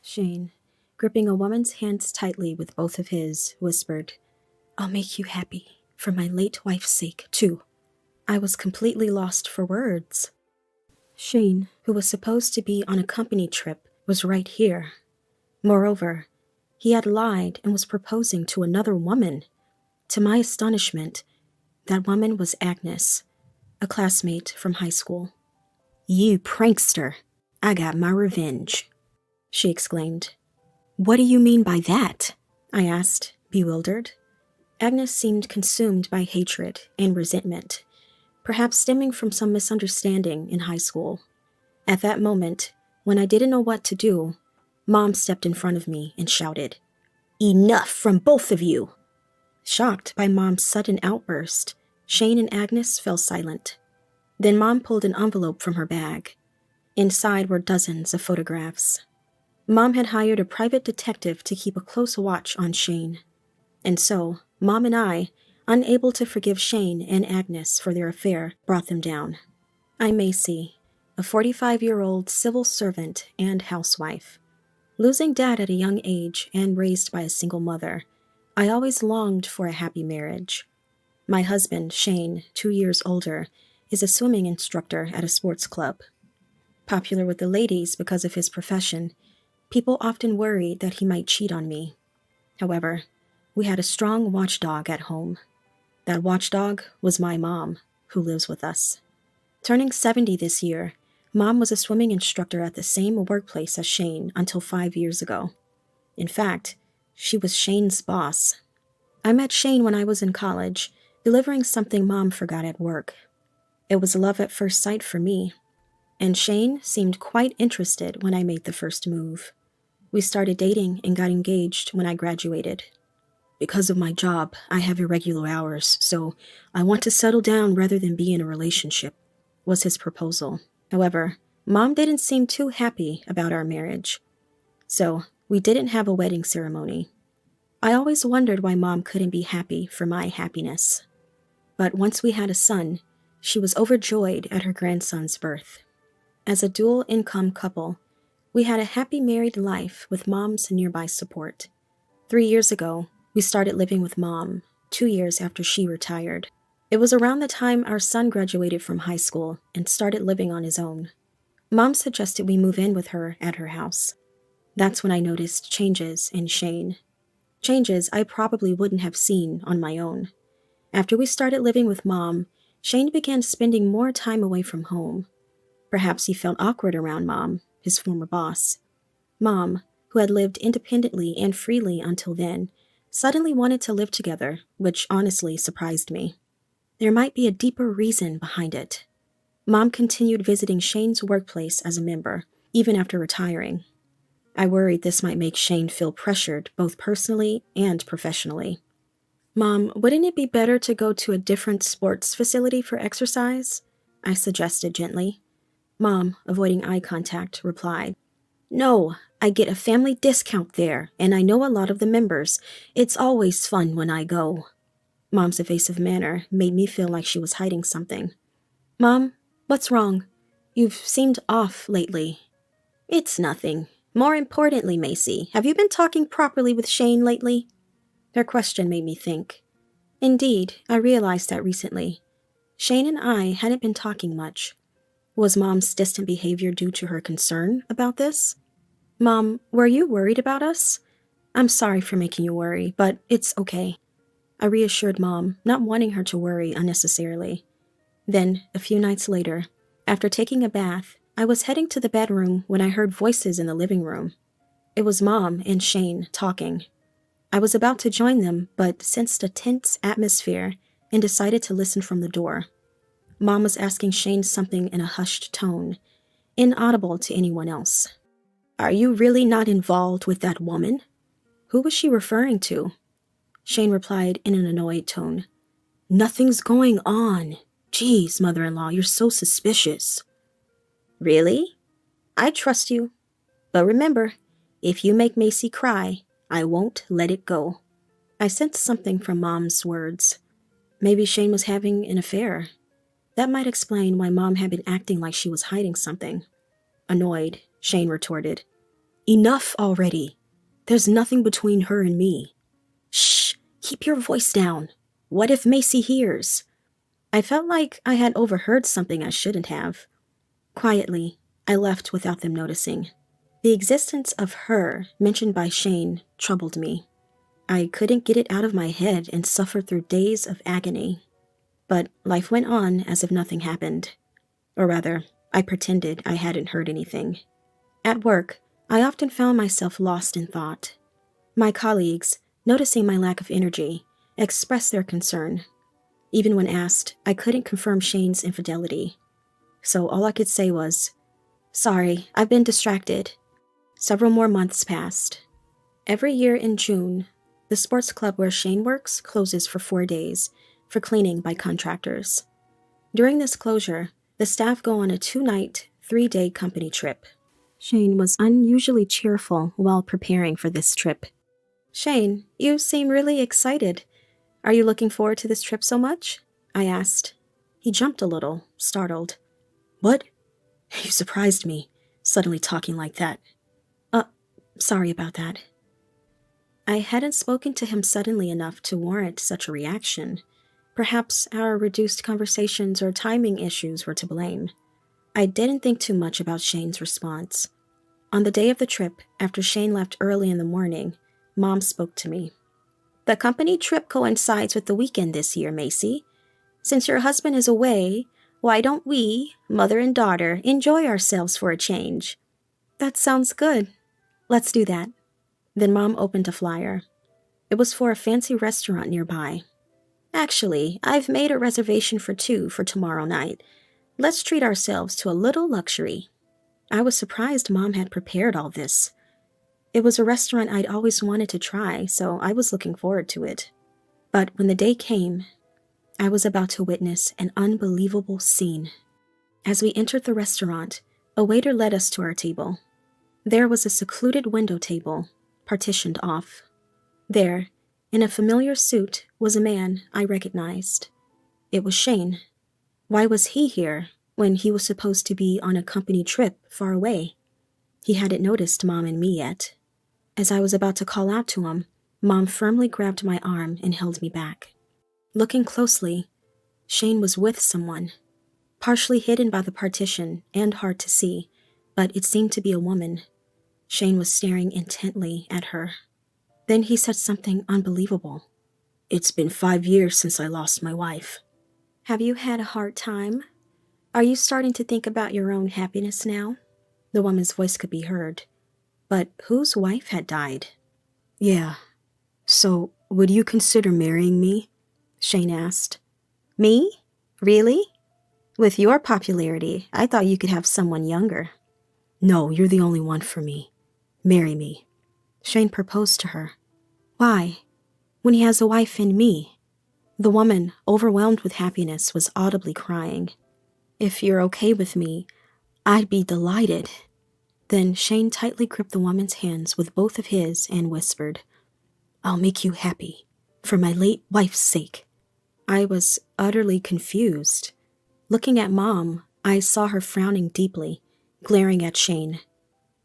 Shane, gripping a woman's hands tightly with both of his, whispered, "I'll make you happy, for my late wife's sake, too." I was completely lost for words. Shane, who was supposed to be on a company trip, was right here. Moreover, he had lied and was proposing to another woman. To my astonishment, that woman was Agnes, a classmate from high school. "You prankster! I got my revenge," she exclaimed. "What do you mean by that?" I asked, bewildered. Agnes seemed consumed by hatred and resentment, perhaps stemming from some misunderstanding in high school. At that moment, when I didn't know what to do, Mom stepped in front of me and shouted, "Enough from both of you!" Shocked by Mom's sudden outburst, Shane and Agnes fell silent. Then Mom pulled an envelope from her bag. Inside were dozens of photographs. Mom had hired a private detective to keep a close watch on Shane. And so, Mom and I, unable to forgive Shane and Agnes for their affair, brought them down. I'm Macy, a 45-year-old civil servant and housewife. Losing Dad at a young age and raised by a single mother, I always longed for a happy marriage. My husband, Shane, 2 years older, is a swimming instructor at a sports club. Popular with the ladies because of his profession, people often worried that he might cheat on me. However, we had a strong watchdog at home. That watchdog was my mom, who lives with us. Turning 70 this year, Mom was a swimming instructor at the same workplace as Shane until 5 years ago. In fact, she was Shane's boss. I met Shane when I was in college, delivering something Mom forgot at work. It was love at first sight for me, and Shane seemed quite interested when I made the first move. We started dating and got engaged when I graduated. "Because of my job, I have irregular hours, so I want to settle down rather than be in a relationship," was his proposal. However, Mom didn't seem too happy about our marriage. So, we didn't have a wedding ceremony. I always wondered why Mom couldn't be happy for my happiness. But once we had a son, she was overjoyed at her grandson's birth. As a dual-income couple, we had a happy married life with Mom's nearby support. 3 years ago, we started living with Mom, 2 years after she retired. It was around the time our son graduated from high school and started living on his own. Mom suggested we move in with her at her house. That's when I noticed changes in Shane. Changes I probably wouldn't have seen on my own. After we started living with Mom, Shane began spending more time away from home. Perhaps he felt awkward around Mom, his former boss. Mom, who had lived independently and freely until then, suddenly wanted to live together, which honestly surprised me. There might be a deeper reason behind it. Mom continued visiting Shane's workplace as a member, even after retiring. I worried this might make Shane feel pressured both personally and professionally. "Mom, wouldn't it be better to go to a different sports facility for exercise?" I suggested gently. Mom, avoiding eye contact, replied, "No, I get a family discount there, and I know a lot of the members. It's always fun when I go." Mom's evasive manner made me feel like she was hiding something. "Mom, what's wrong? You've seemed off lately." "It's nothing. More importantly, Macy, have you been talking properly with Shane lately?" Her question made me think. Indeed, I realized that recently. Shane and I hadn't been talking much. Was Mom's distant behavior due to her concern about this? "Mom, were you worried about us?" "I'm sorry for making you worry, but it's okay." I reassured Mom, not wanting her to worry unnecessarily. Then, a few nights later, after taking a bath, I was heading to the bedroom when I heard voices in the living room. It was Mom and Shane talking. I was about to join them, but sensed a tense atmosphere and decided to listen from the door. Mom was asking Shane something in a hushed tone, inaudible to anyone else. "Are you really not involved with that woman?" Who was she referring to? Shane replied in an annoyed tone, "Nothing's going on. Geez, mother-in-law, you're so suspicious." "Really? I trust you. But remember, if you make Macy cry, I won't let it go." I sensed something from Mom's words. Maybe Shane was having an affair. That might explain why Mom had been acting like she was hiding something. Annoyed, Shane retorted, Enough already. There's nothing between her and me. Shh, keep your voice down. What if Macy hears? I felt like I had overheard something I shouldn't have. Quietly, I left without them noticing. The existence of her, mentioned by Shane, troubled me. I couldn't get it out of my head and suffered through days of agony. But life went on as if nothing happened. Or rather, I pretended I hadn't heard anything. At work, I often found myself lost in thought. My colleagues, noticing my lack of energy, expressed their concern. Even when asked, I couldn't confirm Shane's infidelity. So all I could say was, "Sorry, I've been distracted." Several more months passed. Every year in June, the sports club where Shane works closes for 4 days for cleaning by contractors. During this closure, the staff go on a 2-night, 3-day company trip. Shane was unusually cheerful while preparing for this trip. "Shane, you seem really excited. Are you looking forward to this trip so much?" I asked. He jumped a little, startled. "What? You surprised me, suddenly talking like that." Sorry about that." I hadn't spoken to him suddenly enough to warrant such a reaction. Perhaps our reduced conversations or timing issues were to blame. I didn't think too much about Shane's response. On the day of the trip, after Shane left early in the morning, Mom spoke to me. "The company trip coincides with the weekend this year, Macy. Since your husband is away, why don't we, mother and daughter, enjoy ourselves for a change?" "That sounds good. Let's do that." Then Mom opened a flyer. It was for a fancy restaurant nearby. "Actually, I've made a reservation for 2 for tomorrow night. Let's treat ourselves to a little luxury." I was surprised Mom had prepared all this. It was a restaurant I'd always wanted to try, so I was looking forward to it. But when the day came, I was about to witness an unbelievable scene. As we entered the restaurant, a waiter led us to our table. There was a secluded window table, partitioned off. There, in a familiar suit, was a man I recognized. It was Shane. Why was he here when he was supposed to be on a company trip far away? He hadn't noticed Mom and me yet. As I was about to call out to him, Mom firmly grabbed my arm and held me back. Looking closely, Shane was with someone, partially hidden by the partition and hard to see, but it seemed to be a woman. Shane was staring intently at her. Then he said something unbelievable. "It's been 5 years since I lost my wife." "Have you had a hard time? Are you starting to think about your own happiness now?" The woman's voice could be heard. But whose wife had died? "Yeah. So, would you consider marrying me?" Shane asked. "Me? Really? With your popularity, I thought you could have someone younger." "No, you're the only one for me. Marry me." Shane proposed to her. "Why? When he has a wife and me?" The woman, overwhelmed with happiness, was audibly crying. "If you're okay with me, I'd be delighted." Then Shane tightly gripped the woman's hands with both of his and whispered, "I'll make you happy, for my late wife's sake." I was utterly confused. Looking at Mom, I saw her frowning deeply, glaring at Shane.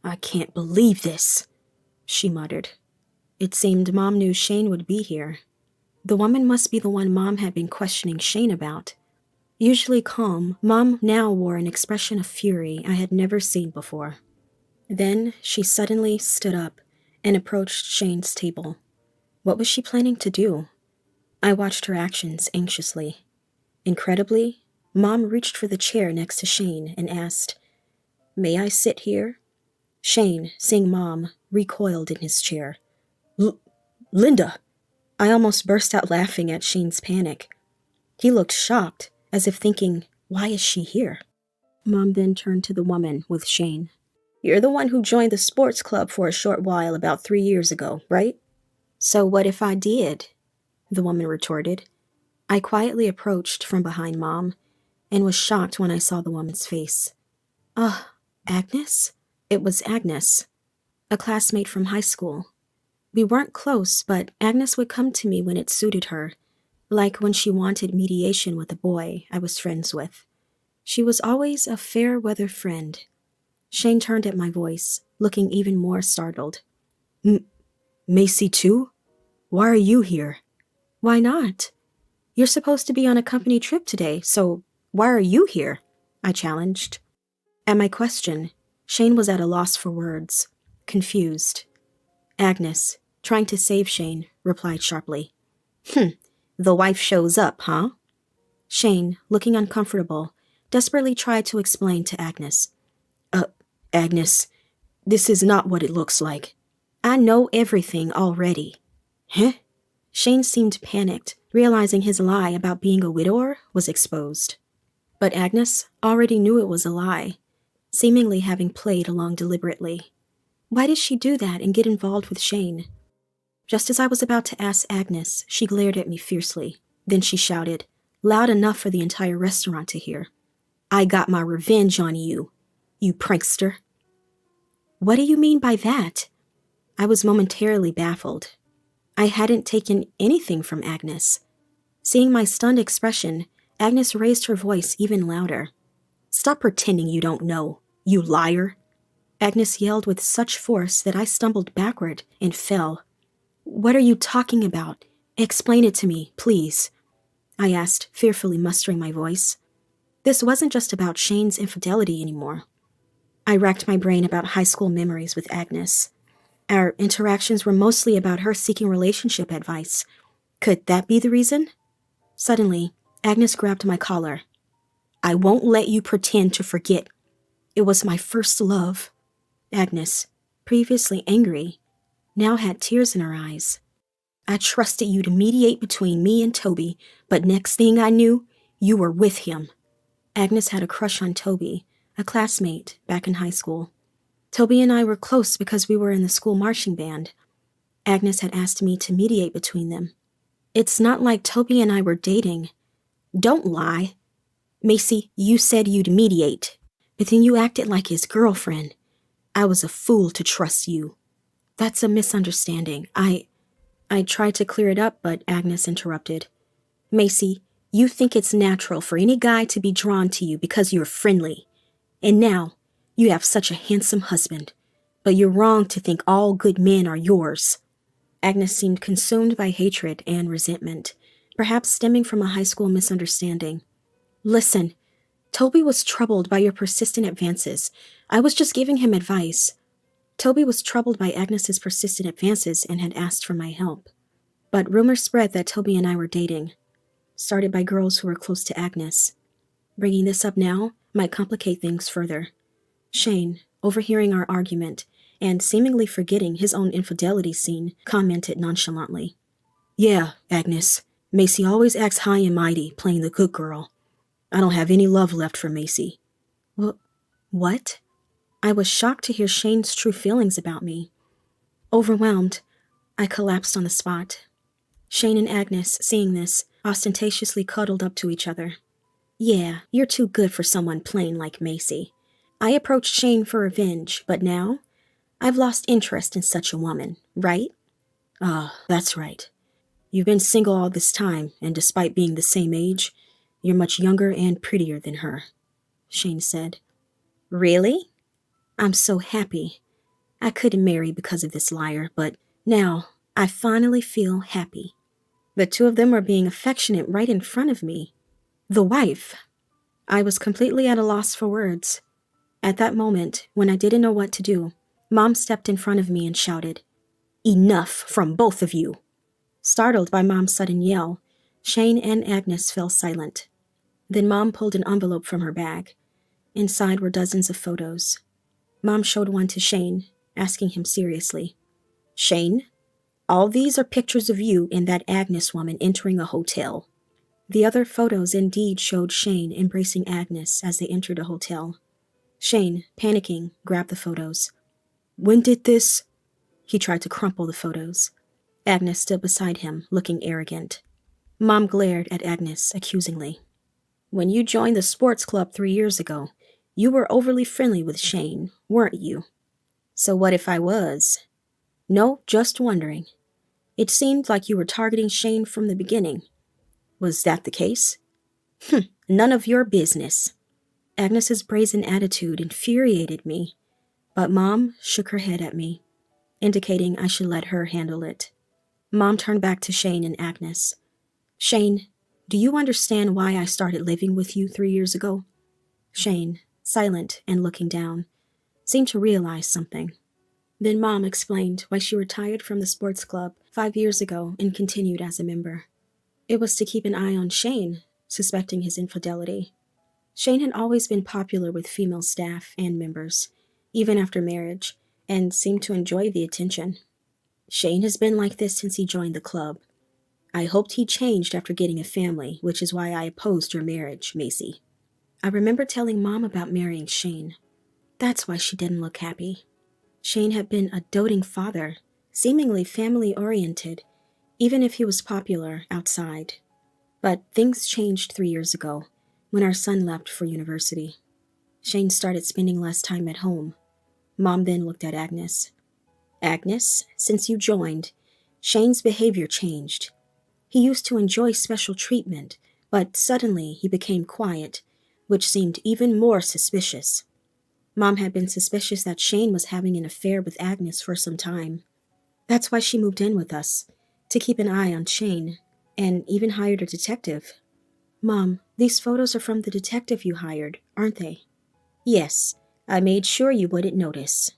"I can't believe this," she muttered. It seemed Mom knew Shane would be here. The woman must be the one Mom had been questioning Shane about. Usually calm, Mom now wore an expression of fury I had never seen before. Then she suddenly stood up and approached Shane's table. What was she planning to do? I watched her actions anxiously. Incredibly, Mom reached for the chair next to Shane and asked, "May I sit here?" Shane, seeing Mom, recoiled in his chair. Linda!" I almost burst out laughing at Shane's panic. He looked shocked, as if thinking, "Why is she here?" Mom then turned to the woman with Shane. "You're the one who joined the sports club for a short while about 3 years ago, right?" "So what if I did?" the woman retorted. I quietly approached from behind Mom and was shocked when I saw the woman's face. Agnes?" It was Agnes, a classmate from high school. We weren't close, but Agnes would come to me when it suited her, like when she wanted mediation with a boy I was friends with. She was always a fair-weather friend. Shane turned at my voice, looking even more startled. Macy too? Why are you here? Why not? You're supposed to be on a company trip today, so why are you here? I challenged. At my question, Shane was at a loss for words, confused. Agnes, trying to save Shane, replied sharply. The wife shows up, huh? Shane, looking uncomfortable, desperately tried to explain to Agnes. Agnes, this is not what it looks like. I know everything already. Huh? Shane seemed panicked, realizing his lie about being a widower was exposed. But Agnes already knew it was a lie, seemingly having played along deliberately. Why did she do that and get involved with Shane? Just as I was about to ask Agnes, she glared at me fiercely. Then she shouted, loud enough for the entire restaurant to hear. I got my revenge on you, you prankster. What do you mean by that? I was momentarily baffled. I hadn't taken anything from Agnes. Seeing my stunned expression, Agnes raised her voice even louder. Stop pretending you don't know, you liar. Agnes yelled with such force that I stumbled backward and fell. What are you talking about? Explain it to me, please, I asked, fearfully mustering my voice. This wasn't just about Shane's infidelity anymore. I racked my brain about high school memories with Agnes. Our interactions were mostly about her seeking relationship advice. Could that be the reason? Suddenly, Agnes grabbed my collar. I won't let you pretend to forget. It was my first love. Agnes, previously angry, now had tears in her eyes. I trusted you to mediate between me and Toby, but next thing I knew, you were with him. Agnes had a crush on Toby, a classmate back in high school. Toby and I were close because we were in the school marching band. Agnes had asked me to mediate between them. It's not like Toby and I were dating. Don't lie. Macy, you said you'd mediate, but then you acted like his girlfriend. I was a fool to trust you. That's a misunderstanding. I tried to clear it up, but Agnes interrupted. Macy, you think it's natural for any guy to be drawn to you because you're friendly. And now, you have such a handsome husband. But you're wrong to think all good men are yours. Agnes seemed consumed by hatred and resentment, perhaps stemming from a high school misunderstanding. Listen, Toby was troubled by your persistent advances. I was just giving him advice. Toby was troubled by Agnes's persistent advances and had asked for my help. But rumors spread that Toby and I were dating, started by girls who were close to Agnes. Bringing this up now might complicate things further. Shane, overhearing our argument and seemingly forgetting his own infidelity scene, commented nonchalantly. Yeah, Agnes, Macy always acts high and mighty, playing the good girl. I don't have any love left for Macy. What? I was shocked to hear Shane's true feelings about me. Overwhelmed, I collapsed on the spot. Shane and Agnes, seeing this, ostentatiously cuddled up to each other. Yeah, you're too good for someone plain like Macy. I approached Shane for revenge, but now I've lost interest in such a woman, right? That's right. You've been single all this time, and despite being the same age, you're much younger and prettier than her, Shane said. Really? I'm so happy. I couldn't marry because of this liar, but now I finally feel happy. The two of them were being affectionate right in front of me. The wife. I was completely at a loss for words. At that moment, when I didn't know what to do, Mom stepped in front of me and shouted, Enough from both of you. Startled by Mom's sudden yell, Shane and Agnes fell silent. Then Mom pulled an envelope from her bag. Inside were dozens of photos. Mom showed one to Shane, asking him seriously, Shane, all these are pictures of you and that Agnes woman entering a hotel. The other photos indeed showed Shane embracing Agnes as they entered a hotel. Shane, panicking, grabbed the photos. When did this? He tried to crumple the photos. Agnes stood beside him, looking arrogant. Mom glared at Agnes accusingly. When you joined the sports club 3 years ago, you were overly friendly with Shane, weren't you? So what if I was? No, just wondering. It seemed like you were targeting Shane from the beginning. Was that the case? None of your business. Agnes's brazen attitude infuriated me. But Mom shook her head at me, indicating I should let her handle it. Mom turned back to Shane and Agnes. Shane, do you understand why I started living with you 3 years ago? Shane, silent and looking down, seemed to realize something. Then Mom explained why she retired from the sports club 5 years ago and continued as a member. It was to keep an eye on Shane, suspecting his infidelity. Shane had always been popular with female staff and members, even after marriage, and seemed to enjoy the attention. Shane has been like this since he joined the club. I hoped he changed after getting a family, which is why I opposed your marriage, Macy. I remember telling Mom about marrying Shane. That's why she didn't look happy. Shane had been a doting father, seemingly family-oriented, even if he was popular outside. But things changed 3 years ago, when our son left for university. Shane started spending less time at home. Mom then looked at Agnes. Agnes, since you joined, Shane's behavior changed. He used to enjoy special treatment, but suddenly he became quiet, which seemed even more suspicious. Mom had been suspicious that Shane was having an affair with Agnes for some time. That's why she moved in with us, to keep an eye on Shane, and even hired a detective. Mom, these photos are from the detective you hired, aren't they? Yes, I made sure you wouldn't notice.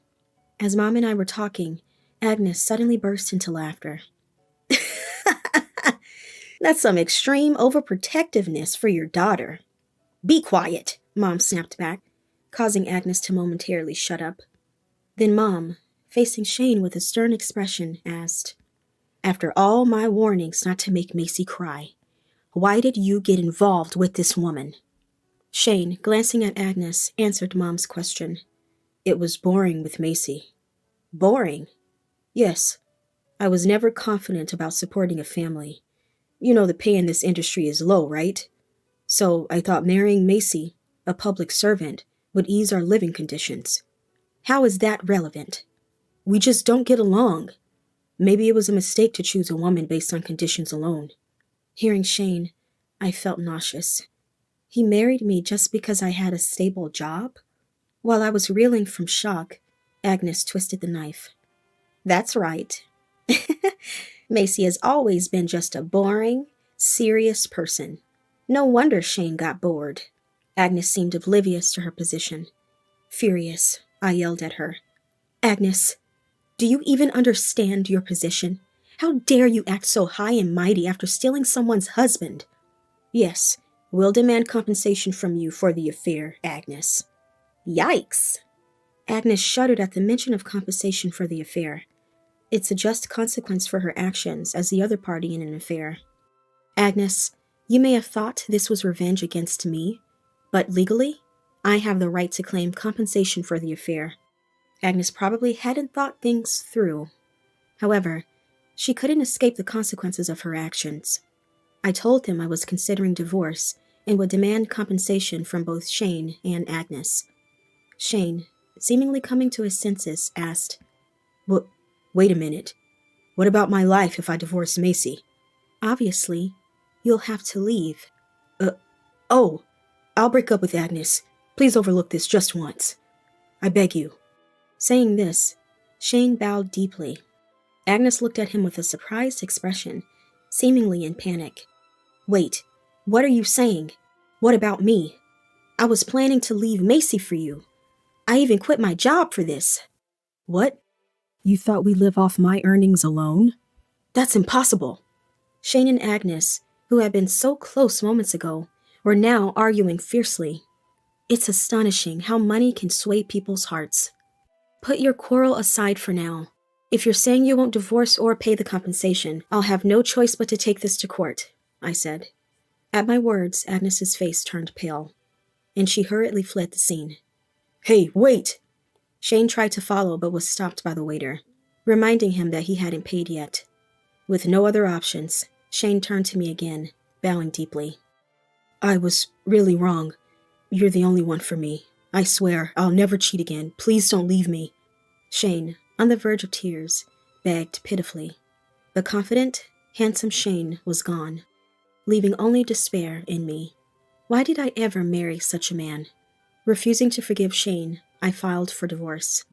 As Mom and I were talking, Agnes suddenly burst into laughter. That's some extreme overprotectiveness for your daughter. Be quiet, Mom snapped back, causing Agnes to momentarily shut up. Then Mom, facing Shane with a stern expression, asked, After all my warnings not to make Macy cry, why did you get involved with this woman? Shane, glancing at Agnes, answered Mom's question. It was boring with Macy. Boring? Yes. I was never confident about supporting a family. You know the pay in this industry is low, right? So I thought marrying Macy, a public servant, would ease our living conditions. How is that relevant? We just don't get along. Maybe it was a mistake to choose a woman based on conditions alone. Hearing Shane, I felt nauseous. He married me just because I had a stable job? While I was reeling from shock, Agnes twisted the knife. That's right. Macy has always been just a boring, serious person. No wonder Shane got bored. Agnes seemed oblivious to her position. Furious, I yelled at her. Agnes, do you even understand your position? How dare you act so high and mighty after stealing someone's husband? Yes, we'll demand compensation from you for the affair, Agnes. Yikes! Agnes shuddered at the mention of compensation for the affair. It's a just consequence for her actions as the other party in an affair. Agnes, you may have thought this was revenge against me, but legally, I have the right to claim compensation for the affair. Agnes probably hadn't thought things through. However, she couldn't escape the consequences of her actions. I told him I was considering divorce and would demand compensation from both Shane and Agnes. Shane, seemingly coming to his senses, asked, Wait a minute. What about my life if I divorce Macy? Obviously, you'll have to leave. I'll break up with Agnes. Please overlook this just once. I beg you. Saying this, Shane bowed deeply. Agnes looked at him with a surprised expression, seemingly in panic. Wait, what are you saying? What about me? I was planning to leave Macy for you. I even quit my job for this. What? You thought we live off my earnings alone? That's impossible. Shane and Agnes, who had been so close moments ago, were now arguing fiercely. It's astonishing how money can sway people's hearts. Put your quarrel aside for now. If you're saying you won't divorce or pay the compensation, I'll have no choice but to take this to court, I said. At my words, Agnes's face turned pale, and she hurriedly fled the scene. Hey, wait! Shane tried to follow but was stopped by the waiter, reminding him that he hadn't paid yet. With no other options, Shane turned to me again, bowing deeply. I was really wrong. You're the only one for me. I swear, I'll never cheat again. Please don't leave me. Shane, on the verge of tears, begged pitifully. The confident, handsome Shane was gone, leaving only despair in me. Why did I ever marry such a man? Refusing to forgive Shane, I filed for divorce.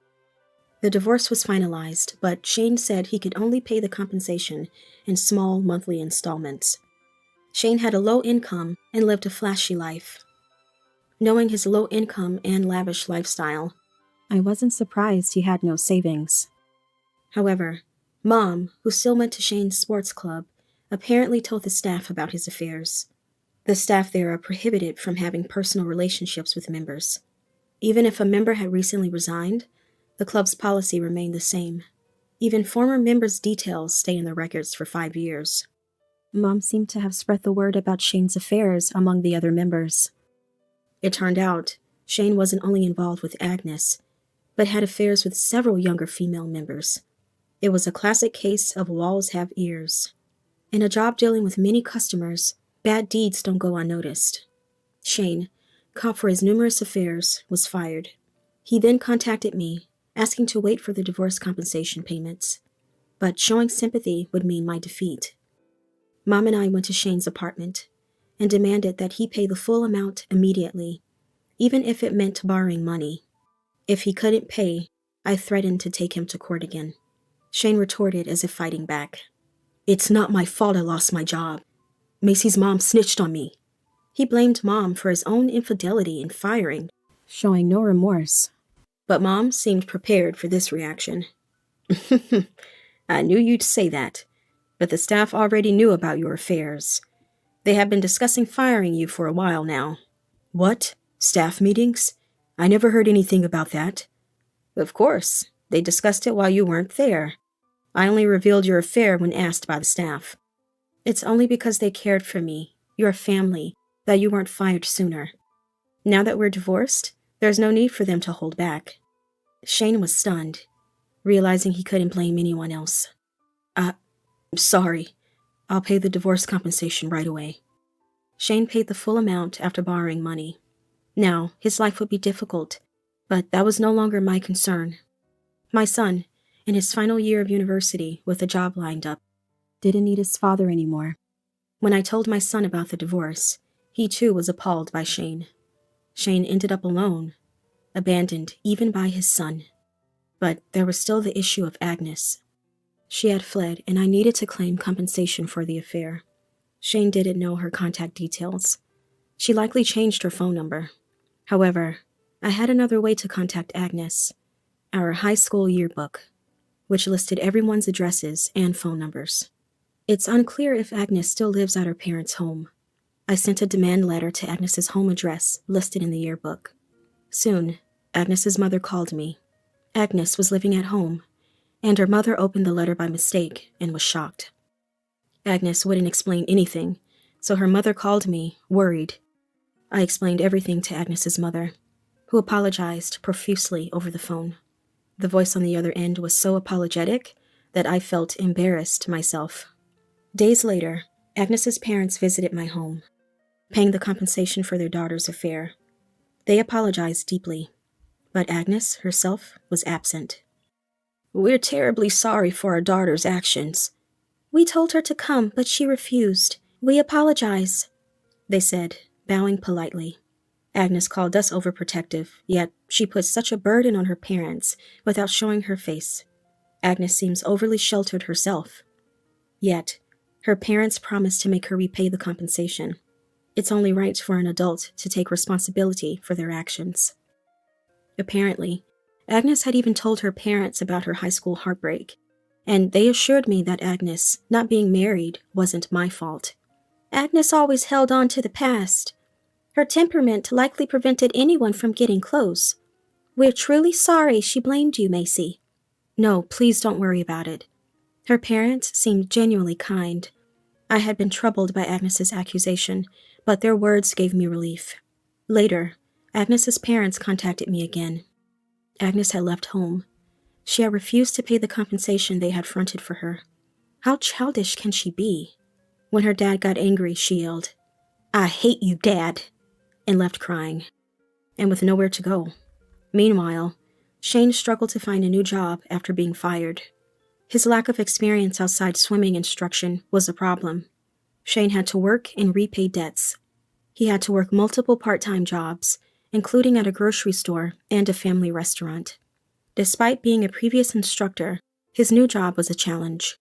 The divorce was finalized, but Shane said he could only pay the compensation in small monthly installments. Shane had a low income and lived a flashy life. Knowing his low income and lavish lifestyle, I wasn't surprised he had no savings. However, Mom, who still went to Shane's sports club, apparently told the staff about his affairs. The staff there are prohibited from having personal relationships with members. Even if a member had recently resigned, the club's policy remained the same. Even former members' details stay in the records for 5 years. Mom seemed to have spread the word about Shane's affairs among the other members. It turned out Shane wasn't only involved with Agnes, but had affairs with several younger female members. It was a classic case of walls have ears. In a job dealing with many customers, bad deeds don't go unnoticed. Shane, caught for his numerous affairs, was fired. He then contacted me, asking to wait for the divorce compensation payments. But showing sympathy would mean my defeat. Mom and I went to Shane's apartment and demanded that he pay the full amount immediately, even if it meant borrowing money. If he couldn't pay, I threatened to take him to court again. Shane retorted as if fighting back. "It's not my fault I lost my job. Macy's mom snitched on me." He blamed Mom for his own infidelity in firing, showing no remorse. But Mom seemed prepared for this reaction. "I knew you'd say that, but the staff already knew about your affairs. They have been discussing firing you for a while now." "What? Staff meetings? I never heard anything about that." "Of course. They discussed it while you weren't there. I only revealed your affair when asked by the staff. It's only because they cared for me, your family, that you weren't fired sooner. Now that we're divorced, there's no need for them to hold back." Shane was stunned, realizing he couldn't blame anyone else. I'm sorry. I'll pay the divorce compensation right away." Shane paid the full amount after borrowing money. Now, his life would be difficult, but that was no longer my concern. My son, in his final year of university with a job lined up, didn't need his father anymore. When I told my son about the divorce, he too was appalled by Shane. Shane ended up alone, abandoned even by his son. But there was still the issue of Agnes. She had fled, and I needed to claim compensation for the affair. Shane didn't know her contact details. She likely changed her phone number. However, I had another way to contact Agnes, our high school yearbook, which listed everyone's addresses and phone numbers. It's unclear if Agnes still lives at her parents' home. I sent a demand letter to Agnes's home address listed in the yearbook. Soon, Agnes's mother called me. Agnes was living at home, and her mother opened the letter by mistake and was shocked. Agnes wouldn't explain anything, so her mother called me, worried. I explained everything to Agnes's mother, who apologized profusely over the phone. The voice on the other end was so apologetic that I felt embarrassed myself. Days later, Agnes's parents visited my home, paying the compensation for their daughter's affair. They apologized deeply, but Agnes herself was absent. "We're terribly sorry for our daughter's actions. We told her to come, but she refused. We apologize," they said, bowing politely. Agnes called us overprotective, yet she put such a burden on her parents without showing her face. Agnes seems overly sheltered herself. Yet, her parents promised to make her repay the compensation. It's only right for an adult to take responsibility for their actions. Apparently, Agnes had even told her parents about her high school heartbreak, and they assured me that Agnes, not being married, wasn't my fault. "Agnes always held on to the past. Her temperament likely prevented anyone from getting close. We're truly sorry she blamed you, Macy." "No, please don't worry about it." Her parents seemed genuinely kind. I had been troubled by Agnes's accusation, but their words gave me relief. Later, Agnes's parents contacted me again. Agnes had left home. She had refused to pay the compensation they had fronted for her. How childish can she be? When her dad got angry, she yelled, "I hate you, Dad," and left crying, and with nowhere to go. Meanwhile, Shane struggled to find a new job after being fired. His lack of experience outside swimming instruction was a problem. Shane had to work and repay debts. He had to work multiple part-time jobs, including at a grocery store and a family restaurant. Despite being a previous instructor, his new job was a challenge.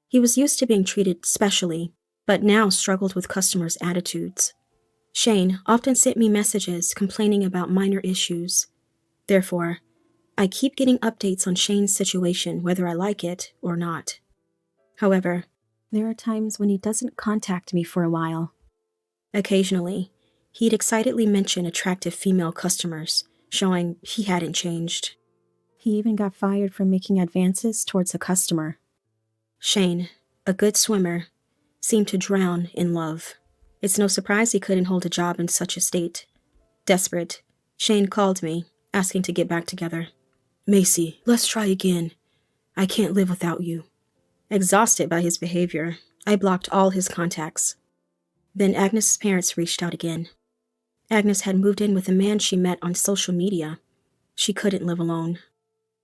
He was used to being treated specially, but now struggled with customers' attitudes. Shane often sent me messages complaining about minor issues. Therefore, I keep getting updates on Shane's situation whether I like it or not. However, there are times when he doesn't contact me for a while. Occasionally, he'd excitedly mention attractive female customers, showing he hadn't changed. He even got fired for making advances towards a customer. Shane, a good swimmer, seemed to drown in love. It's no surprise he couldn't hold a job in such a state. Desperate, Shane called me, asking to get back together. "Macy, let's try again. I can't live without you." Exhausted by his behavior, I blocked all his contacts. Then Agnes' parents reached out again. Agnes had moved in with a man she met on social media. She couldn't live alone.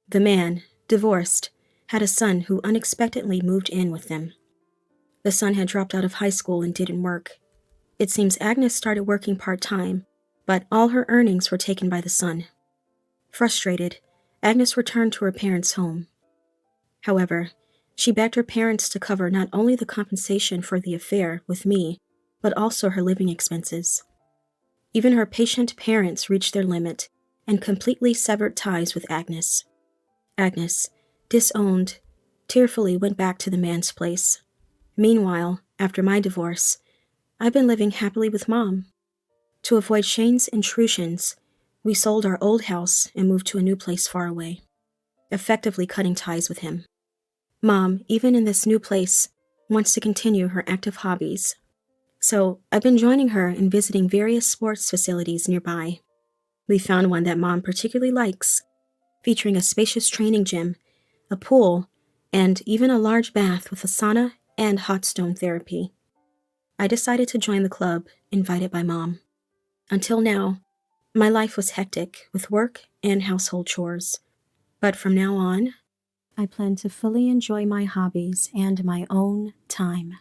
The man, divorced, had a son who unexpectedly moved in with them. The son had dropped out of high school and didn't work. It seems Agnes started working part-time, but all her earnings were taken by the son. Frustrated, Agnes returned to her parents' home. However, she begged her parents to cover not only the compensation for the affair with me, but also her living expenses. Even her patient parents reached their limit and completely severed ties with Agnes. Agnes, disowned, tearfully went back to the man's place. Meanwhile, after my divorce, I've been living happily with Mom. To avoid Shane's intrusions, we sold our old house and moved to a new place far away, effectively cutting ties with him. Mom, even in this new place, wants to continue her active hobbies. So I've been joining her in visiting various sports facilities nearby. We found one that Mom particularly likes, featuring a spacious training gym, a pool, and even a large bath with a sauna and hot stone therapy. I decided to join the club, invited by Mom. Until now, my life was hectic with work and household chores. But from now on, I plan to fully enjoy my hobbies and my own time.